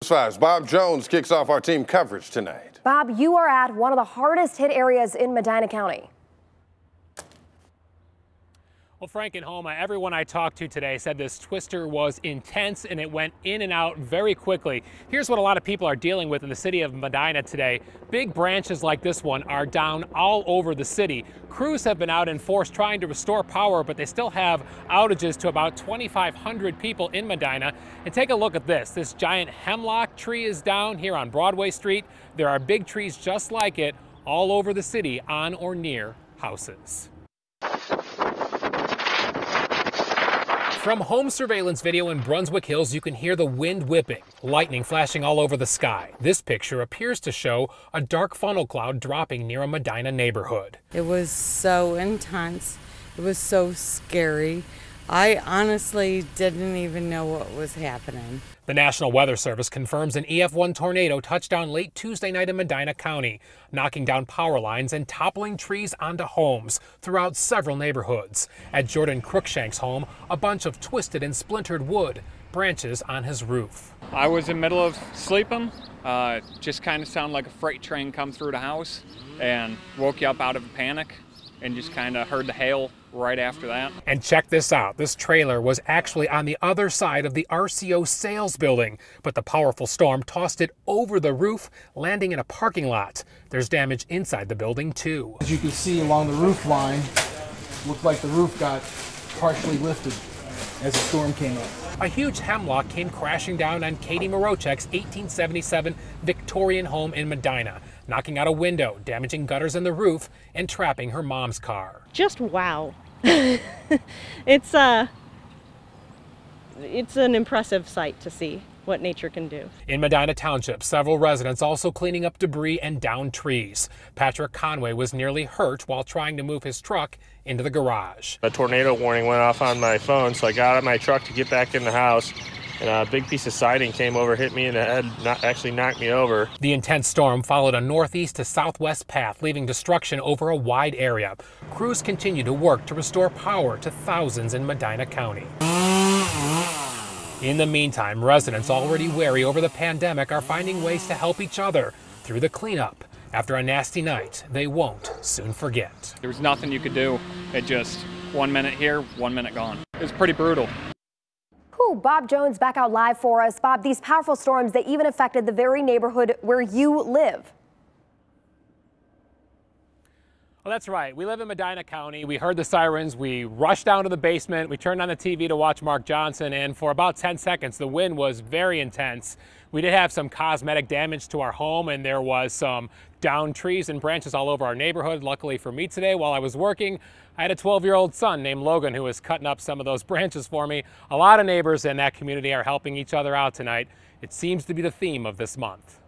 5's Bob Jones kicks off our team coverage tonight. Bob, you are at one of the hardest hit areas in Medina County. Well, Frank and Homa, everyone I talked to today said this twister was intense and it went in and out very quickly. Here's what a lot of people are dealing with in the city of Medina today. Big branches like this one are down all over the city. Crews have been out in force trying to restore power, but they still have outages to about 2,500 people in Medina. And take a look at this. This giant hemlock tree is down here on Broadway Street. There are big trees just like it all over the city on or near houses. From home surveillance video in Brunswick Hills, you can hear the wind whipping, lightning flashing all over the sky. This picture appears to show a dark funnel cloud dropping near a Medina neighborhood. It was so intense. It was so scary. I honestly didn't even know what was happening. The National Weather Service confirms an EF-1 tornado touched down late Tuesday night in Medina County, knocking down power lines and toppling trees onto homes throughout several neighborhoods. At Jordan Crookshank's home, a bunch of twisted and splintered wood, branches on his roof. I was in the middle of sleeping. Just kind of sounded like a freight train come through the house and woke you up out of a panic and just kind of heard the hail right after that. And check this out. This trailer was actually on the other side of the RCO sales building, but the powerful storm tossed it over the roof, landing in a parking lot. There's damage inside the building too. As you can see along the roof line, looked like the roof got partially lifted as the storm came up. A huge hemlock came crashing down on Katie Morochek's 1877 Victorian home in Medina, knocking out a window, damaging gutters in the roof, and trapping her mom's car. Just wow. It's an impressive sight to see what nature can do. In Medina Township, several residents also cleaning up debris and downed trees. Patrick Conway was nearly hurt while trying to move his truck into the garage. A tornado warning went off on my phone, so I got out of my truck to get back in the house. And a big piece of siding came over, hit me in the head, actually knocked me over. The intense storm followed a northeast to southwest path, leaving destruction over a wide area. Crews continue to work to restore power to thousands in Medina County. In the meantime, residents already wary over the pandemic are finding ways to help each other through the cleanup. After a nasty night, they won't soon forget. There was nothing you could do. It just 1 minute here, 1 minute gone. It was pretty brutal. Bob Jones back out live for us. Bob, these powerful storms, they even affected the very neighborhood where you live. Well, that's right. We live in Medina County. We heard the sirens. We rushed down to the basement. We turned on the TV to watch Mark Johnson, and for about 10 seconds, the wind was very intense. We did have some cosmetic damage to our home, and there was some downed trees and branches all over our neighborhood. Luckily for me today, while I was working, I had a 12-year-old son named Logan who was cutting up some of those branches for me. A lot of neighbors in that community are helping each other out tonight. It seems to be the theme of this month.